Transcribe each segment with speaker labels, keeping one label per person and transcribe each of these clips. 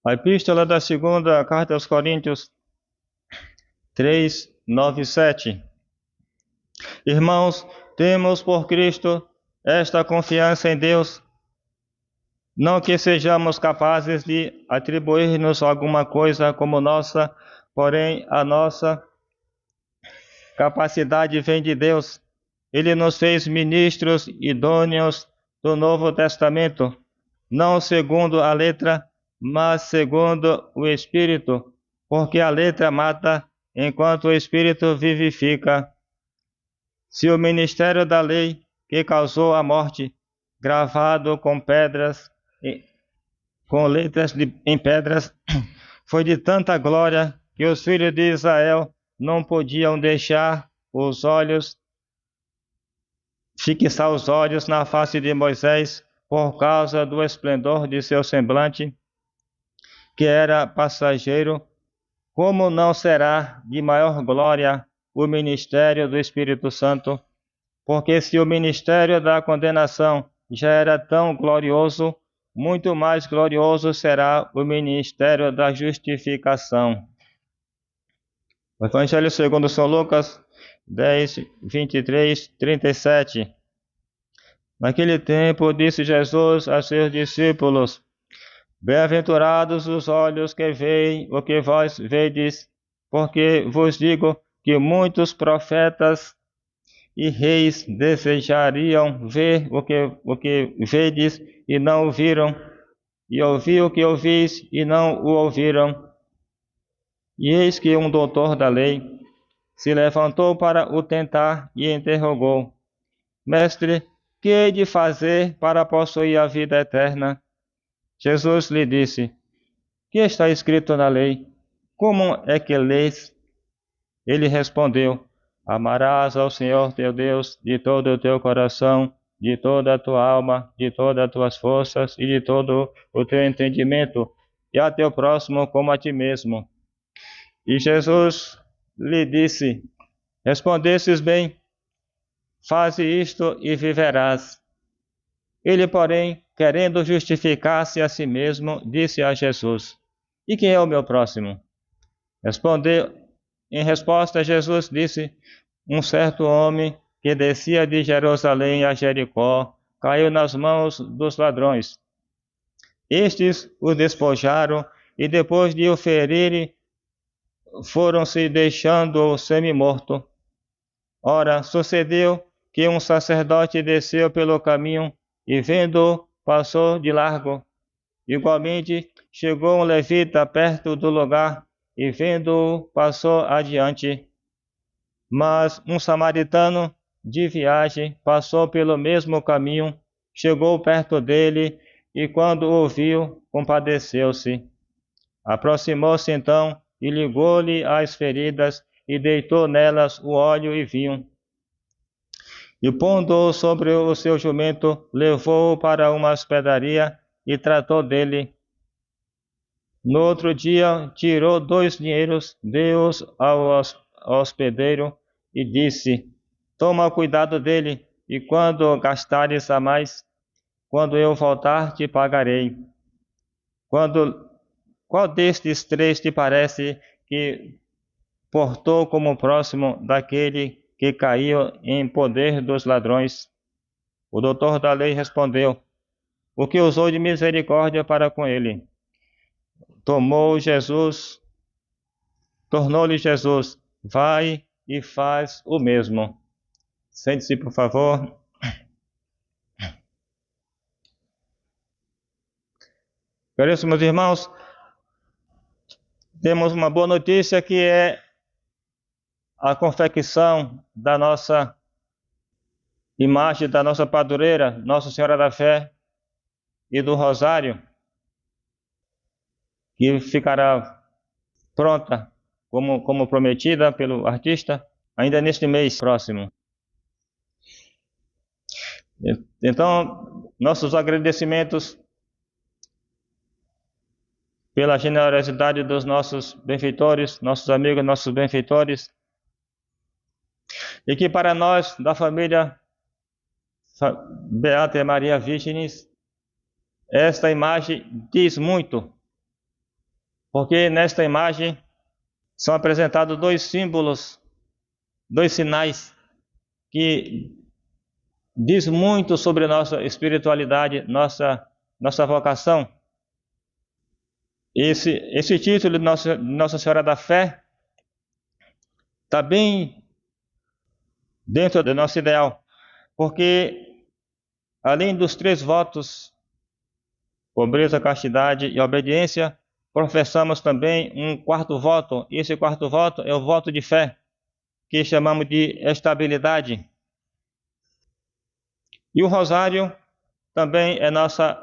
Speaker 1: A epístola da segunda carta aos Coríntios 3, 9 e 7. Irmãos, temos por Cristo esta confiança em Deus, não que sejamos capazes de atribuir-nos alguma coisa como nossa, porém a nossa capacidade vem de Deus. Ele nos fez ministros idôneos do Novo Testamento, não segundo a letra, mas segundo o Espírito, porque a letra mata, enquanto o Espírito vivifica. Se o ministério da lei, que causou a morte, gravado com pedras, com letras em pedras, foi de tanta glória que os filhos de Israel não podiam deixar os olhos, fixar os olhos na face de Moisés, por causa do esplendor de seu semblante, que era passageiro. Como não será de maior glória o ministério do Espírito Santo? Porque se o ministério da condenação já era tão glorioso, muito mais glorioso será o ministério da justificação. O Evangelho segundo São Lucas 10, 23, 37. Naquele tempo disse Jesus a seus discípulos: Bem-aventurados os olhos que veem o que vós vedes, porque vos digo que muitos profetas e reis desejariam ver o que vedes e não o viram, e ouvir o que ouvis e não o ouviram. E eis que um doutor da lei se levantou para o tentar e interrogou: Mestre, que hei de fazer para possuir a vida eterna? Jesus lhe disse: Que está escrito na lei? Como é que lês? Ele respondeu: Amarás ao Senhor teu Deus de todo o teu coração, de toda a tua alma, de todas as tuas forças e de todo o teu entendimento, e a teu próximo como a ti mesmo. E Jesus lhe disse: Respondestes bem, faze isto e viverás. Ele, porém, querendo justificar-se a si mesmo, disse a Jesus: E quem é o meu próximo? Em resposta, Jesus disse: Um certo homem que descia de Jerusalém a Jericó caiu nas mãos dos ladrões. Estes o despojaram e, depois de o ferirem, foram-se deixando-o semi-morto. Ora, sucedeu que um sacerdote desceu pelo caminho e, vendo-o, passou de largo. Igualmente, chegou um levita perto do lugar e, vendo-o, passou adiante. Mas um samaritano de viagem passou pelo mesmo caminho, chegou perto dele e, quando o viu, compadeceu-se. Aproximou-se então e ligou-lhe as feridas e deitou nelas o óleo e vinho. E, pondo-o sobre o seu jumento, levou-o para uma hospedaria e tratou dele. No outro dia, tirou 2 dinheiros, deu-os ao hospedeiro e disse: Toma cuidado dele, e quando gastares a mais, quando eu voltar, te pagarei. Qual destes 3 te parece que portou como próximo daquele que caiu em poder dos ladrões? O doutor da lei respondeu: O que usou de misericórdia para com ele. Tornou-lhe Jesus: Vai e faz o mesmo. Sente-se, por favor. Caríssimos irmãos, temos uma boa notícia, que é a confecção da nossa imagem, da nossa padroeira, Nossa Senhora da Fé e do Rosário, que ficará pronta, como prometida pelo artista, ainda neste mês próximo. Então, nossos agradecimentos pela generosidade dos nossos benfeitores, nossos amigos, nossos benfeitores, e que para nós, da família Beata Maria Virgenis, esta imagem diz muito, porque nesta imagem são apresentados dois símbolos, dois sinais que diz muito sobre nossa espiritualidade, nossa vocação. Esse título de Nossa Senhora da Fé está bem dentro do nosso ideal, porque além dos 3 votos, pobreza, castidade e obediência, professamos também um 4º voto. E esse 4º voto é o voto de fé, que chamamos de estabilidade. E o rosário também é nossa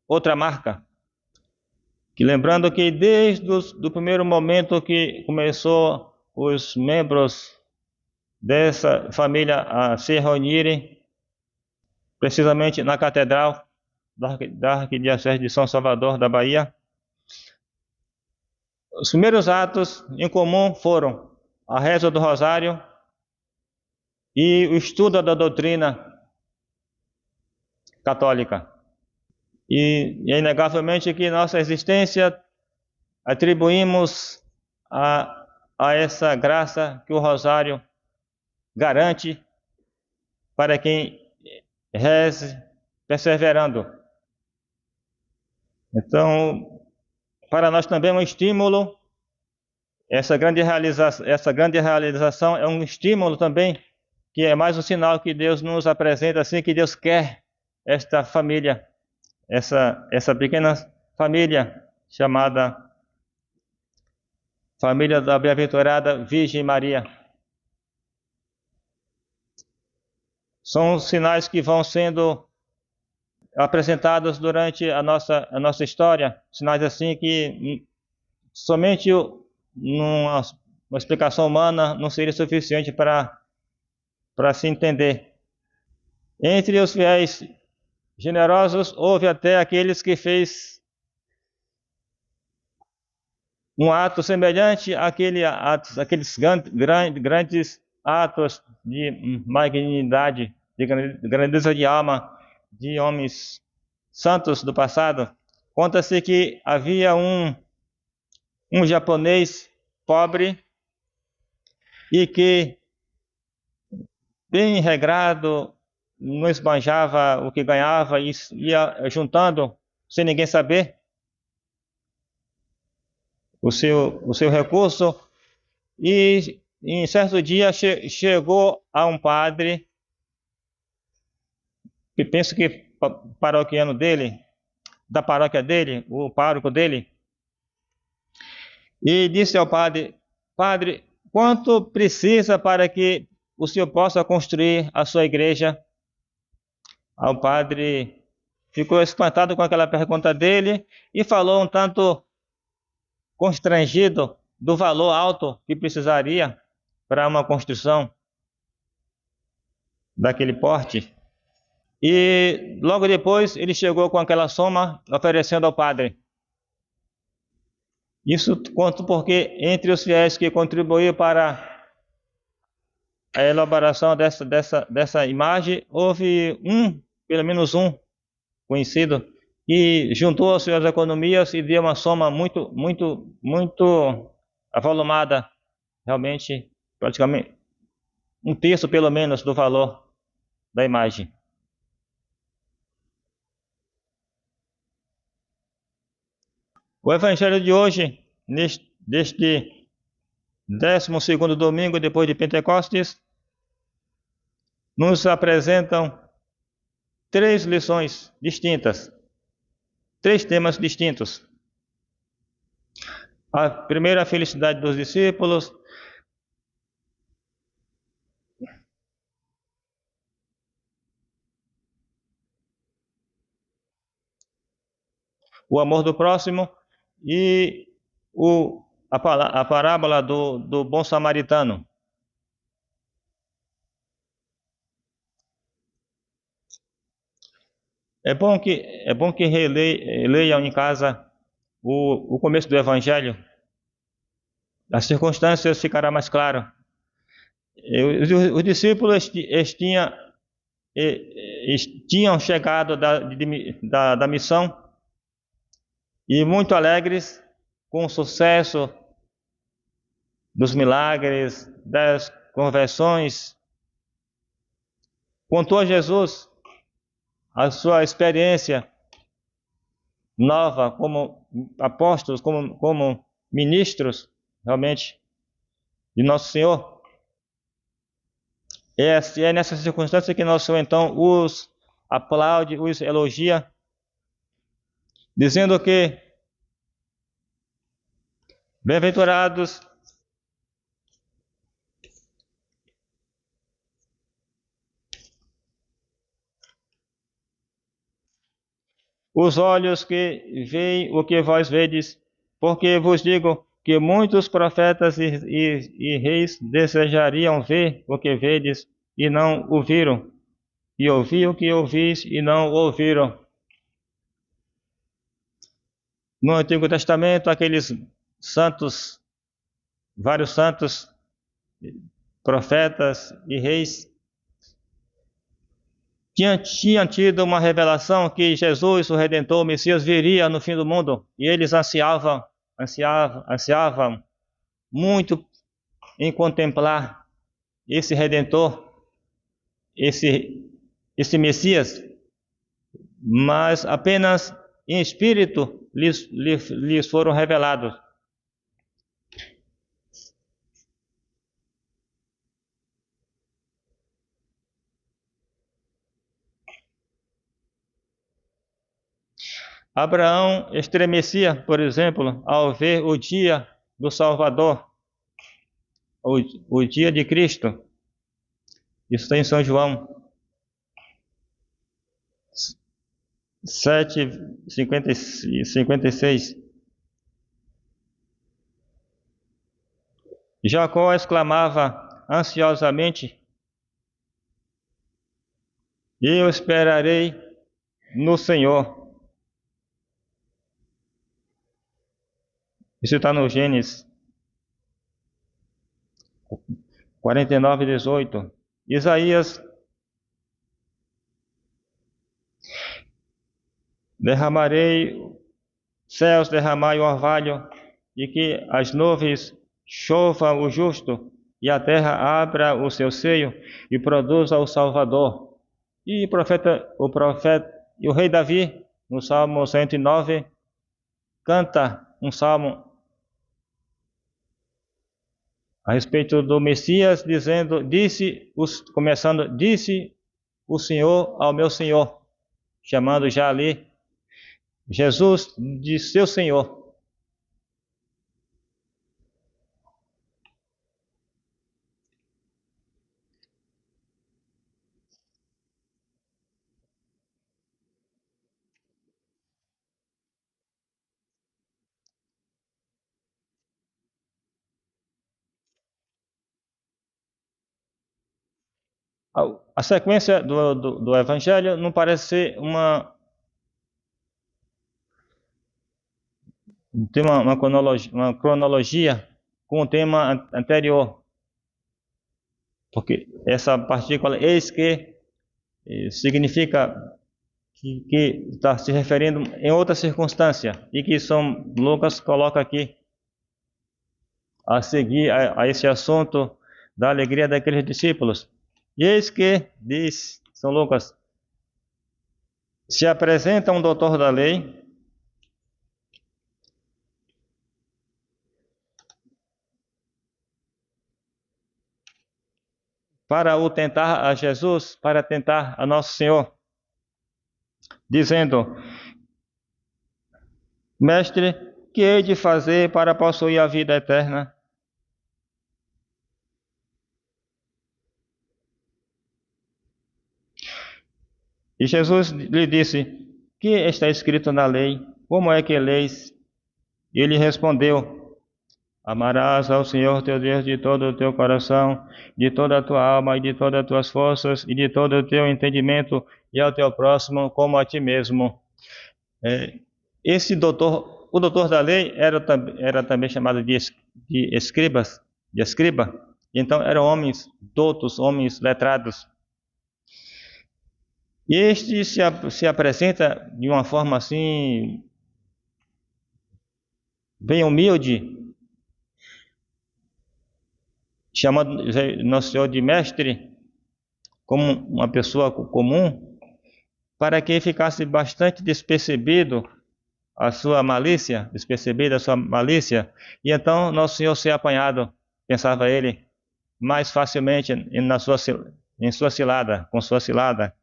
Speaker 1: outra marca. Que lembrando que desde o primeiro momento que começou os membros dessa família a se reunirem, precisamente na Catedral da Arquidiocese de São Salvador, da Bahia, os primeiros atos em comum foram a reza do rosário e o estudo da doutrina católica. E é inegavelmente que nossa existência atribuímos a essa graça que o rosário garante para quem reze perseverando. Então, para nós também é um estímulo, essa grande realização é um estímulo também, que é mais um sinal que Deus nos apresenta, assim que Deus quer esta família, essa pequena família chamada Família da Bem-aventurada Virgem Maria. São sinais que vão sendo apresentados durante a nossa história, sinais assim que somente uma explicação humana não seria suficiente para se entender. Entre os fiéis generosos, houve até aqueles que fez um ato semelhante àqueles grandes atos de magnanimidade, de grandeza de alma, de homens santos do passado. Conta-se que havia um japonês pobre e que, bem regrado, não esbanjava o que ganhava e ia juntando, sem ninguém saber, o seu recurso, e em certo dia chegou a um padre, que penso que paroquiano dele, da paróquia dele, o pároco dele, e disse ao padre: Padre, quanto precisa para que o senhor possa construir a sua igreja? O padre ficou espantado com aquela pergunta dele e falou um tanto constrangido do valor alto que precisaria para uma construção daquele porte. E logo depois ele chegou com aquela soma oferecendo ao padre. Isso conto porque entre os fiéis que contribuíram para a elaboração dessa imagem, houve pelo menos um conhecido, que juntou as suas economias e deu uma soma muito avolumada, realmente, praticamente um terço pelo menos do valor da imagem. O evangelho de hoje, deste 12º domingo depois de Pentecostes, nos apresentam 3 lições distintas, 3 temas distintos. A primeira, a felicidade dos discípulos. O amor do próximo e a parábola do bom samaritano. É bom que leiam em casa o começo do Evangelho. As circunstâncias ficará mais claro. Os discípulos tinham chegado da missão e muito alegres com o sucesso dos milagres, das conversões, contou a Jesus a sua experiência nova como apóstolos, como ministros, realmente, de Nosso Senhor. É nessa circunstância que Nosso Senhor, então, os aplaude, os elogia, dizendo que bem-aventurados os olhos que veem o que vós vedes, porque vos digo que muitos profetas e reis desejariam ver o que vedes e não o viram, e ouvir o que ouvis e não ouviram. No Antigo Testamento, aqueles santos, vários santos, profetas e reis, tinham tido uma revelação que Jesus, o Redentor, o Messias, viria no fim do mundo. E eles ansiavam muito em contemplar esse Redentor, esse Messias, mas apenas em espírito lhes foram revelados. Abraão estremecia, por exemplo, ao ver o dia do Salvador, o dia de Cristo. Isso está em São João 7:56. Jacó exclamava ansiosamente: eu esperarei no Senhor. Isso está no Gênesis 49:18. Isaías: céus derramai o orvalho, e que as nuvens chovam o justo, e a terra abra o seu seio e produza o Salvador. E o rei Davi, no Salmo 109, canta um salmo a respeito do Messias, disse o Senhor ao meu Senhor, chamando já ali Jesus de seu Senhor. A sequência do Evangelho não parece ser tem uma cronologia com o tema anterior, porque essa partícula eis que significa que está se referindo em outra circunstância, e que São Lucas coloca aqui a seguir a esse assunto da alegria daqueles discípulos. E eis que, diz São Lucas, se apresenta um doutor da lei para o tentar a Jesus, para tentar a Nosso Senhor, dizendo: Mestre, que hei de fazer para possuir a vida eterna? E Jesus lhe disse: que está escrito na lei? Como é que leis? E ele respondeu: amarás ao Senhor teu Deus de todo o teu coração, de toda a tua alma e de todas as tuas forças e de todo o teu entendimento, e ao teu próximo como a ti mesmo. Esse doutor, o doutor da lei, era também chamado de escriba. Então eram homens doutos, homens letrados. E este se apresenta de uma forma assim bem humilde, chamando Nosso Senhor de mestre, como uma pessoa comum, para que ficasse bastante despercebida a sua malícia, e então Nosso Senhor ser apanhado, pensava ele, mais facilmente em sua cilada, com sua cilada.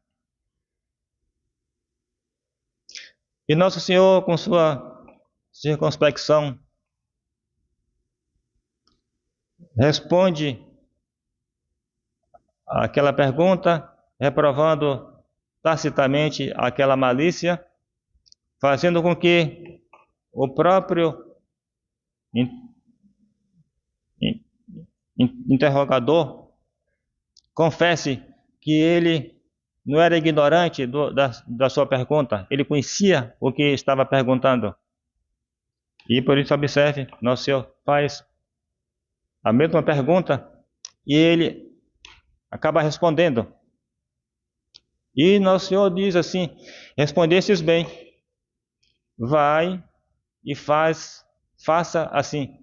Speaker 1: E Nosso Senhor, com sua circunspecção, responde aquela pergunta, reprovando tacitamente aquela malícia, fazendo com que o próprio interrogador confesse que ele não era ignorante da sua pergunta, ele conhecia o que estava perguntando. E por isso observe, Nosso Senhor faz a mesma pergunta e ele acaba respondendo. E Nosso Senhor diz assim: respondestes bem, vai e faça assim.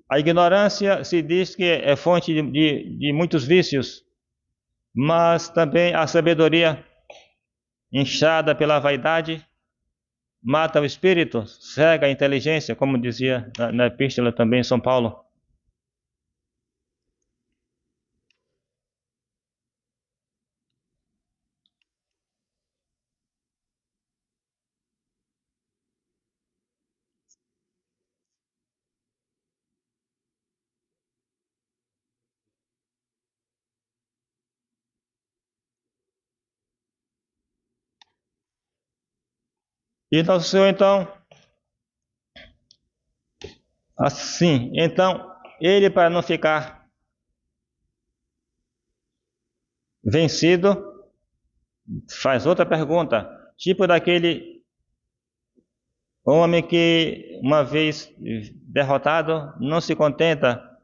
Speaker 1: A ignorância se diz que é fonte de muitos vícios, mas também a sabedoria, inchada pela vaidade, mata o espírito, cega a inteligência, como dizia na epístola também São Paulo. E Nosso Senhor, então, assim, então, ele, para não ficar vencido, faz outra pergunta, tipo daquele homem que, uma vez derrotado, não se contenta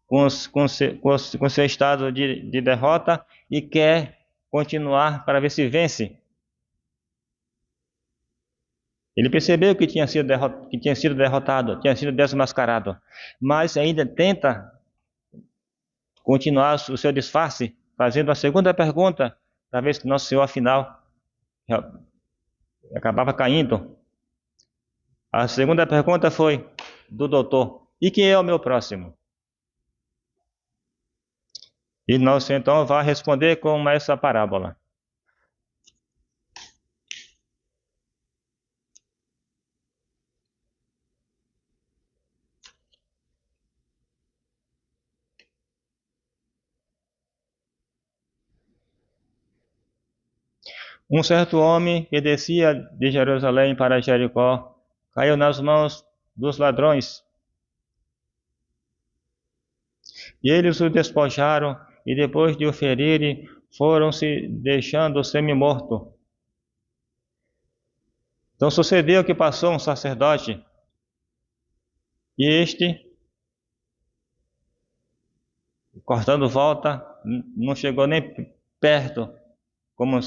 Speaker 1: com seu estado de derrota e quer continuar para ver se vence. Ele percebeu que tinha sido derrotado, tinha sido desmascarado, mas ainda tenta continuar o seu disfarce, fazendo a segunda pergunta, para ver se Nosso Senhor, afinal, acabava caindo. A segunda pergunta foi do doutor: e quem é o meu próximo? E Nosso Senhor, então, vai responder com essa parábola. Um certo homem que descia de Jerusalém para Jericó caiu nas mãos dos ladrões. E eles o despojaram e depois de o ferirem, foram-se deixando semi-morto. Então sucedeu que passou um sacerdote e este, cortando volta, não chegou nem perto, como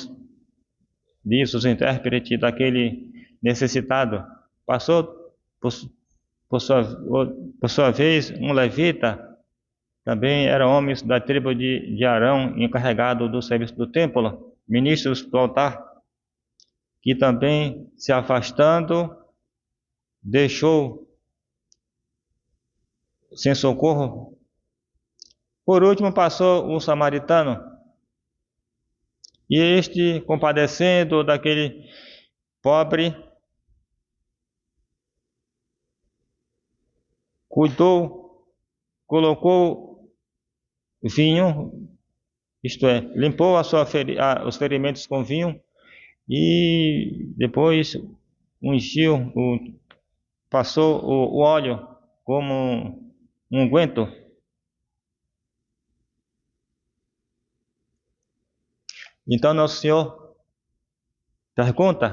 Speaker 1: diz os intérpretes, daquele necessitado. Passou, por sua vez, um levita, também eram homens da tribo de Arão, encarregado do serviço do templo, ministros do altar, que também, se afastando, deixou sem socorro. Por último passou o samaritano, e este, compadecendo daquele pobre, cuidou, colocou vinho, isto é, limpou os ferimentos com vinho e depois ungiu, passou o óleo como um unguento. Então Nosso Senhor pergunta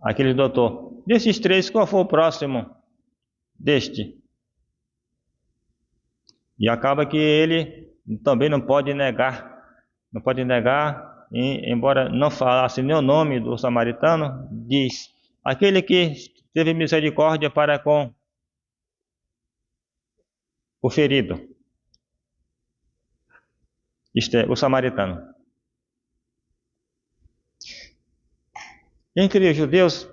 Speaker 1: àquele doutor: desses três, qual foi o próximo deste? E acaba que ele também não pode negar não pode negar, embora não falasse nem o nome do samaritano, diz: aquele que teve misericórdia para com o ferido, isto é, o samaritano. Entre os judeus,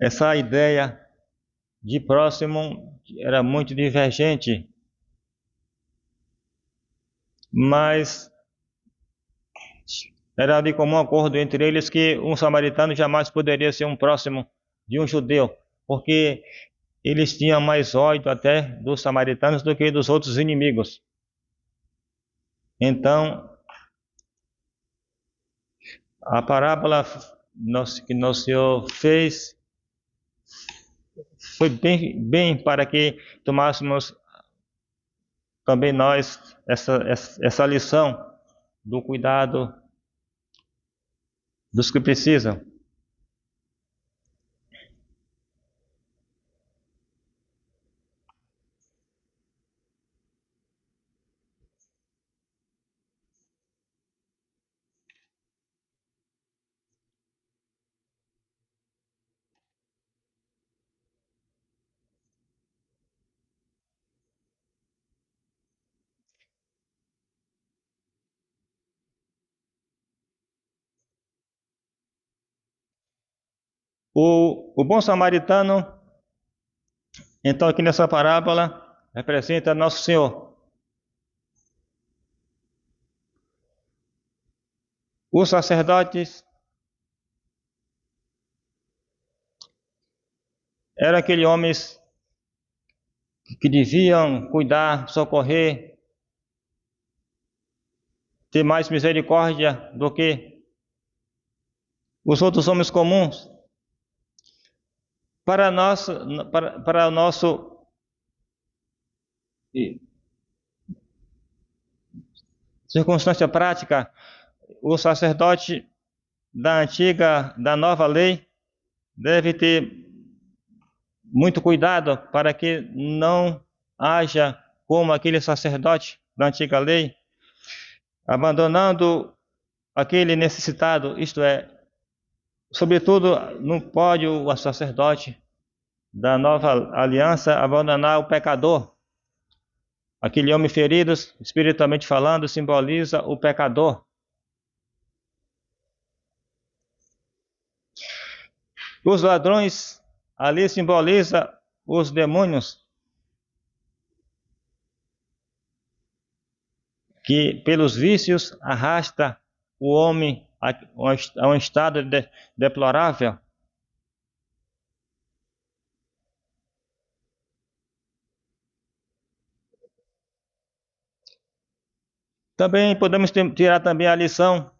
Speaker 1: essa ideia de próximo era muito divergente, mas era de comum acordo entre eles que um samaritano jamais poderia ser um próximo de um judeu, porque eles tinham mais ódio até dos samaritanos do que dos outros inimigos. Então, a parábola que nosso Senhor fez foi bem para que tomássemos também nós essa lição do cuidado dos que precisam. O bom samaritano, então, aqui nessa parábola, representa nosso Senhor. Os sacerdotes eram aqueles homens que deviam cuidar, socorrer, ter mais misericórdia do que os outros homens comuns. Para o nosso circunstância prática, o sacerdote da nova lei, deve ter muito cuidado para que não haja como aquele sacerdote da antiga lei, abandonando aquele necessitado, isto é, sobretudo não pode o sacerdote da nova aliança abandonar o pecador. Aquele homem ferido, espiritualmente falando, simboliza o pecador. Os ladrões ali simboliza os demônios que pelos vícios arrasta o homem a um estado deplorável. Também podemos tirar também a lição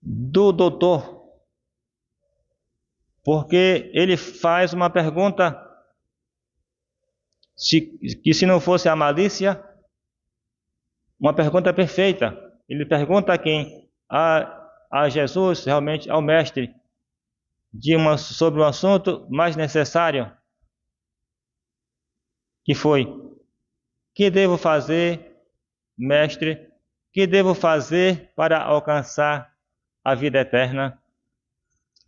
Speaker 1: do doutor, porque ele faz uma pergunta que se não fosse a malícia, uma pergunta perfeita. Ele pergunta a quem? A Jesus, realmente ao mestre, sobre um assunto mais necessário, que foi: que devo fazer, mestre? Que devo fazer para alcançar a vida eterna?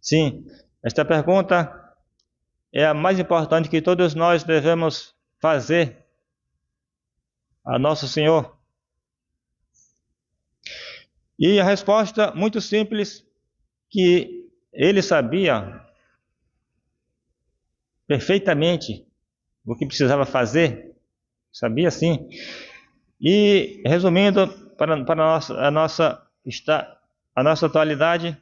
Speaker 1: Sim, esta pergunta é a mais importante que todos nós devemos fazer a nosso Senhor. E a resposta muito simples, que ele sabia perfeitamente o que precisava fazer, sabia sim. E resumindo para a nossa atualidade,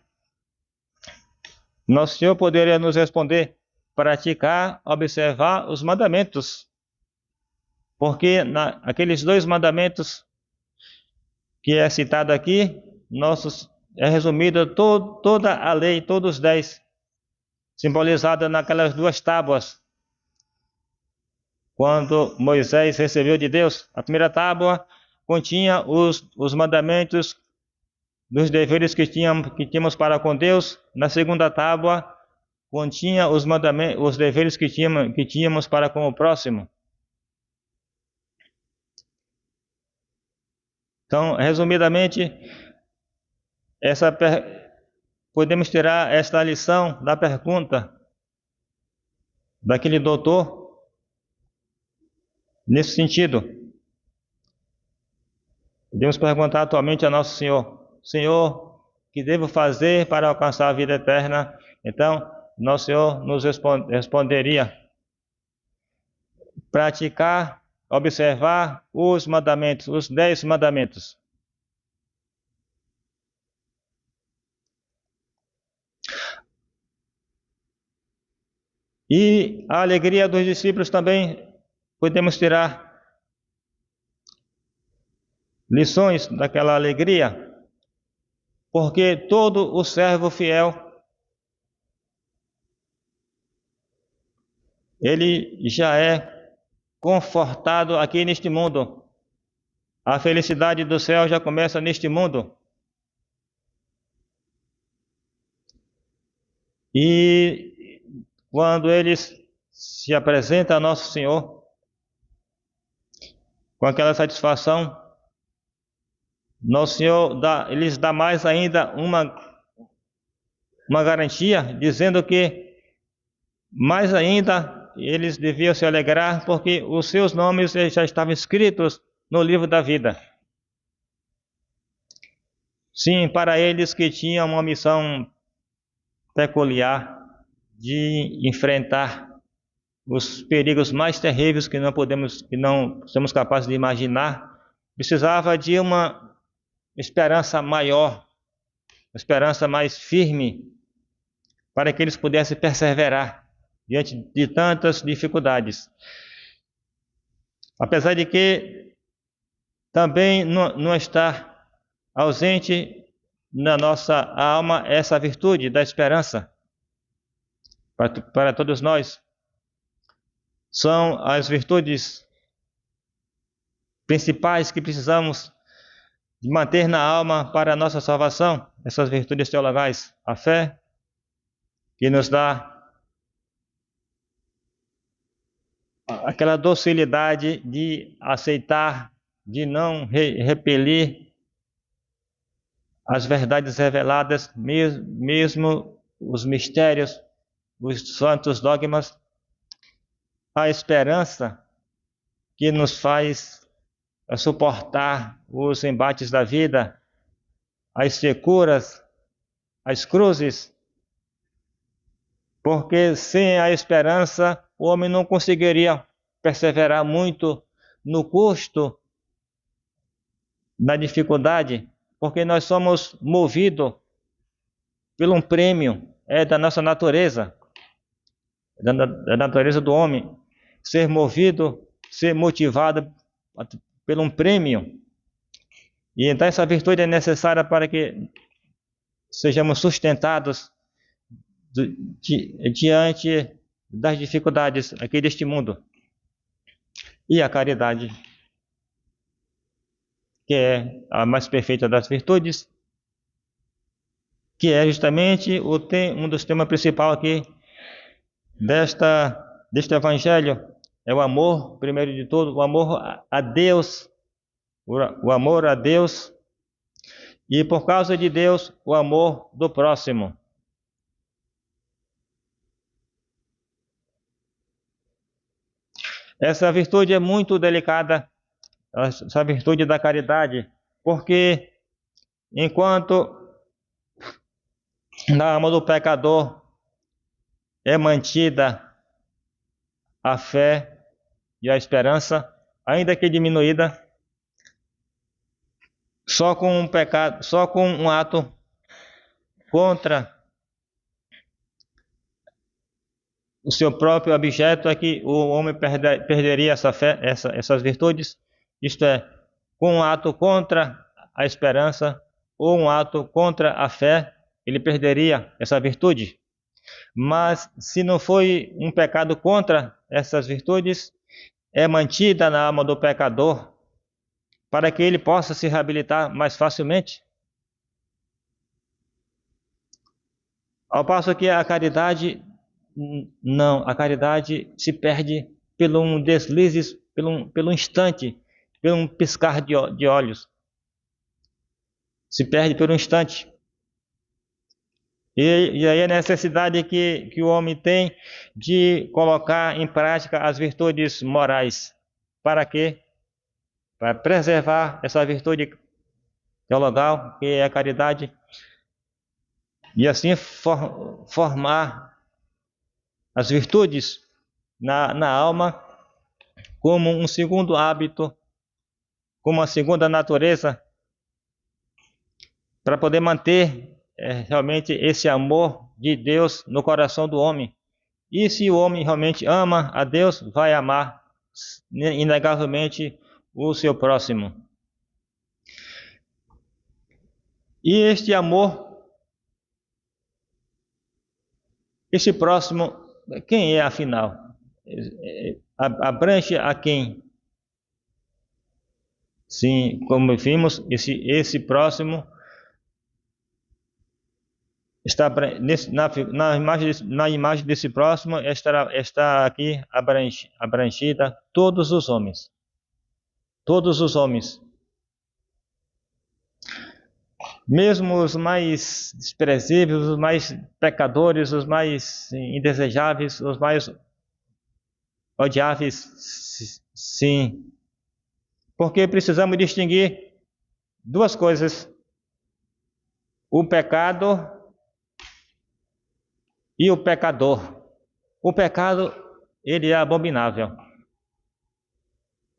Speaker 1: nosso Senhor poderia nos responder: praticar, observar os mandamentos. Porque aqueles 2 mandamentos que é citado aqui, é resumida toda a lei, todos os 10, simbolizada naquelas 2 tábuas. Quando Moisés recebeu de Deus, a primeira tábua continha os mandamentos dos deveres que tínhamos para com Deus. Na segunda tábua continha os deveres que tínhamos para com o próximo. Então, resumidamente, podemos tirar esta lição da pergunta daquele doutor nesse sentido. Podemos perguntar atualmente a Nosso Senhor: Senhor, o que devo fazer para alcançar a vida eterna? Então, Nosso Senhor nos responderia: praticar, observar os mandamentos, os 10 mandamentos. E a alegria dos discípulos também podemos tirar lições daquela alegria, porque todo o servo fiel, ele já é confortado aqui neste mundo. A felicidade do céu já começa neste mundo. E quando eles se apresentam a Nosso Senhor com aquela satisfação, Nosso Senhor lhes dá mais ainda uma garantia, dizendo que mais ainda eles deviam se alegrar, porque os seus nomes já estavam escritos no livro da vida. Sim, para eles que tinham uma missão peculiar de enfrentar os perigos mais terríveis que não somos capazes de imaginar, precisava de uma esperança maior, uma esperança mais firme, para que eles pudessem perseverar diante de tantas dificuldades. Apesar de que também não está ausente na nossa alma essa virtude da esperança. Para todos nós, são as virtudes principais que precisamos manter na alma para a nossa salvação. Essas virtudes teologais: a fé, que nos dá aquela docilidade de aceitar, de não repelir as verdades reveladas, mesmo os mistérios, os santos dogmas. A esperança, que nos faz suportar os embates da vida, as securas, as cruzes, porque sem a esperança o homem não conseguiria perseverar muito no custo, na dificuldade, porque nós somos movidos por um prêmio, é da nossa natureza, da natureza do homem, ser movido, ser motivado por um prêmio. E então essa virtude é necessária para que sejamos sustentados diante das dificuldades aqui deste mundo. E a caridade, que é a mais perfeita das virtudes, que é justamente um dos temas principais aqui deste evangelho, é o amor, primeiro de tudo, o amor a Deus, o amor a Deus, e por causa de Deus, o amor do próximo. Essa virtude é muito delicada, essa virtude da caridade, porque enquanto na alma do pecador é mantida a fé e a esperança, ainda que diminuída, só com um pecado, só com um ato contra o seu próprio objeto é que o homem perderia essa fé, essas virtudes. Isto é, com um ato contra a esperança ou um ato contra a fé, ele perderia essa virtude. Mas se não foi um pecado contra essas virtudes, é mantida na alma do pecador para que ele possa se reabilitar mais facilmente. Ao passo que a caridade, não, a caridade se perde pelo um deslize, pelo um instante, pelo um piscar de olhos. se perde por um instante. E aí a necessidade que o homem tem de colocar em prática as virtudes morais. Para quê? Para preservar essa virtude teologal, que é a caridade, e assim formar as virtudes na alma como um segundo hábito, como uma segunda natureza, para poder manter realmente esse amor de Deus no coração do homem. E se o homem realmente ama a Deus, vai amar inegavelmente o seu próximo. E este amor, esse próximo, quem é afinal? Abrange a quem? Sim, como vimos, esse próximo está na imagem desse próximo está aqui abrangida todos os homens. Todos os homens. Mesmo os mais desprezíveis, os mais pecadores, os mais indesejáveis, os mais odiáveis, sim. Porque precisamos distinguir duas coisas: o pecado e o pecador. O pecado, ele é abominável.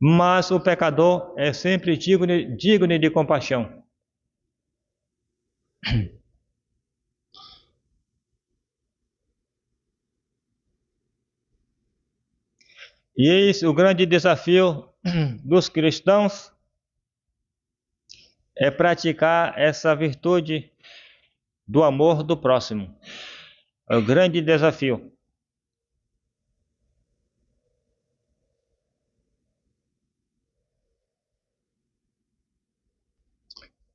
Speaker 1: Mas o pecador é sempre digno de compaixão. E eis o grande desafio dos cristãos é praticar essa virtude do amor do próximo. É o grande desafio.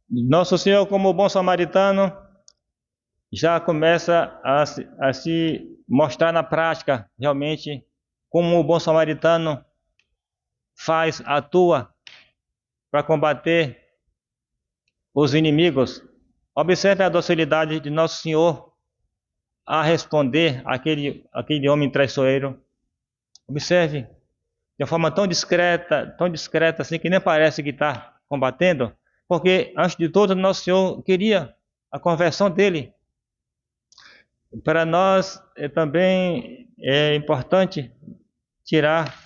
Speaker 1: Nosso Senhor, como bom samaritano, já começa a se mostrar na prática, realmente, como o bom samaritano atua para combater os inimigos. Observe a docilidade de Nosso Senhor a responder aquele homem traiçoeiro. Observe, de uma forma tão discreta assim, que nem parece que está combatendo, porque antes de tudo Nosso Senhor queria a conversão dele. Para nós também é importante tirar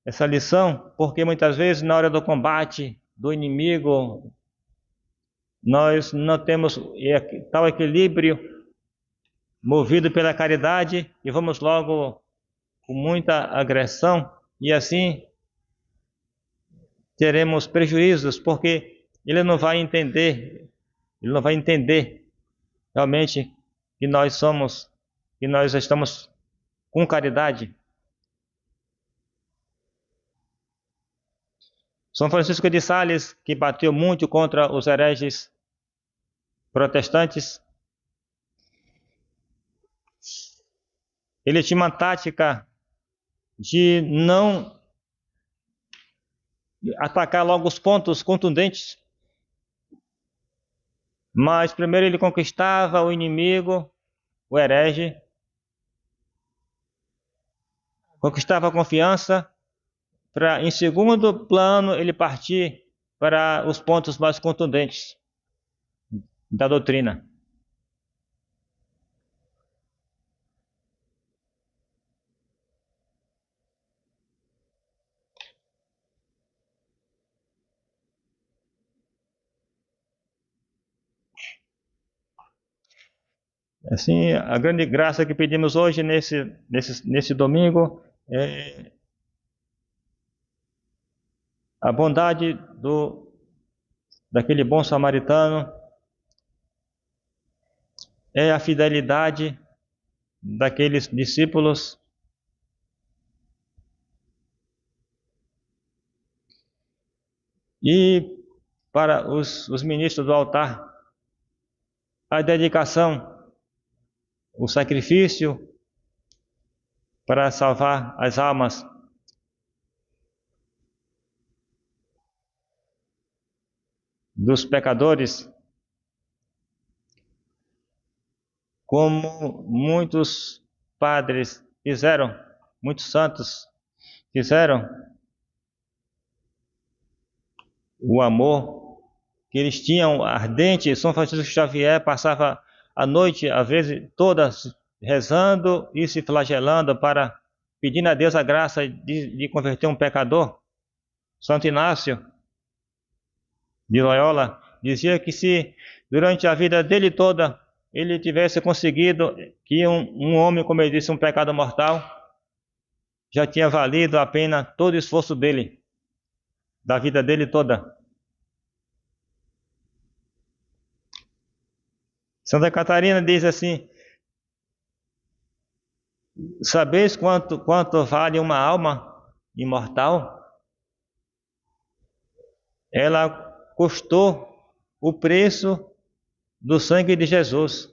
Speaker 1: essa lição, porque muitas vezes na hora do combate do inimigo, nós não temos tal equilíbrio movido pela caridade e vamos logo com muita agressão e assim teremos prejuízos, porque ele não vai entender realmente que nós estamos com caridade. São Francisco de Sales, que bateu muito contra os hereges protestantes, ele tinha uma tática de não atacar logo os pontos contundentes, mas primeiro ele conquistava o inimigo, o herege, conquistava a confiança, para em segundo plano ele partir para os pontos mais contundentes da doutrina. Assim, a grande graça que pedimos hoje nesse domingo é a bondade daquele bom samaritano, é a fidelidade daqueles discípulos, e para os ministros do altar, a dedicação, o sacrifício para salvar as almas. Dos pecadores, como muitos padres fizeram, muitos santos fizeram, o amor que eles tinham ardente. São Francisco Xavier passava a noite, às vezes todas, rezando e se flagelando para pedindo a Deus a graça de converter um pecador. Santo Inácio de Loyola dizia que se durante a vida dele toda ele tivesse conseguido que um homem, como ele disse, um pecado mortal, já tinha valido a pena todo o esforço dele, da vida dele toda. Santa Catarina diz assim: sabeis quanto vale uma alma imortal? Ela custou o preço do sangue de Jesus.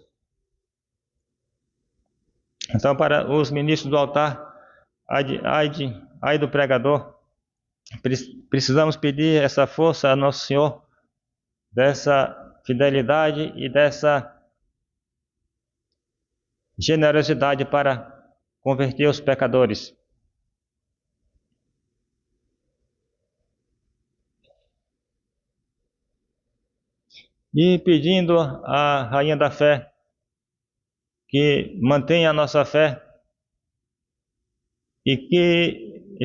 Speaker 1: Então, para os ministros do altar, ai do pregador, precisamos pedir essa força a Nosso Senhor, dessa fidelidade e dessa generosidade para converter os pecadores. E pedindo à Rainha da Fé que mantenha a nossa fé e que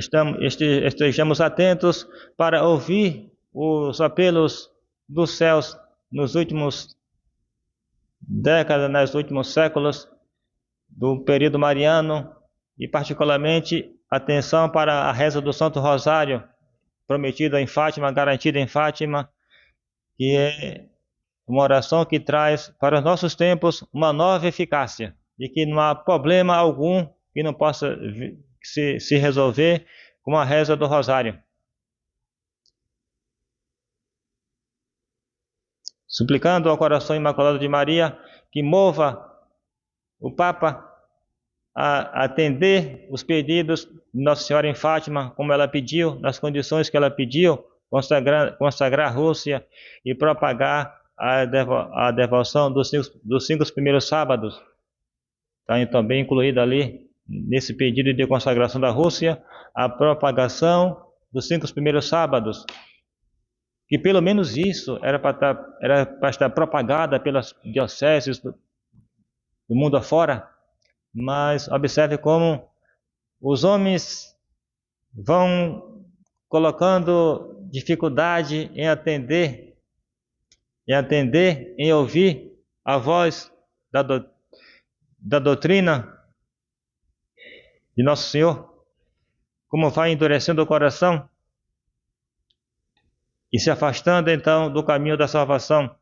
Speaker 1: estejamos atentos para ouvir os apelos dos céus nos últimos décadas, nos últimos séculos do período mariano, e particularmente atenção para a reza do Santo Rosário, prometida em Fátima, garantida em Fátima, que é uma oração que traz para os nossos tempos uma nova eficácia, e que não há problema algum que não possa se resolver com a reza do Rosário. Suplicando ao coração imaculado de Maria que mova o Papa a atender os pedidos de Nossa Senhora em Fátima, como ela pediu, nas condições que ela pediu, consagrar a Rússia e propagar a devoção dos 5 primeiros sábados. Está então bem incluído ali, nesse pedido de consagração da Rússia, a propagação dos 5 primeiros sábados, que pelo menos isso era para estar propagada pelas dioceses do mundo afora. Mas observe como os homens vão colocando dificuldade em atender, em ouvir a voz da doutrina de Nosso Senhor, como vai endurecendo o coração e se afastando então do caminho da salvação.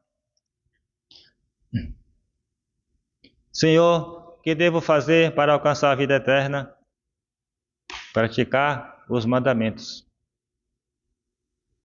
Speaker 1: Senhor, que devo fazer para alcançar a vida eterna? Praticar os mandamentos.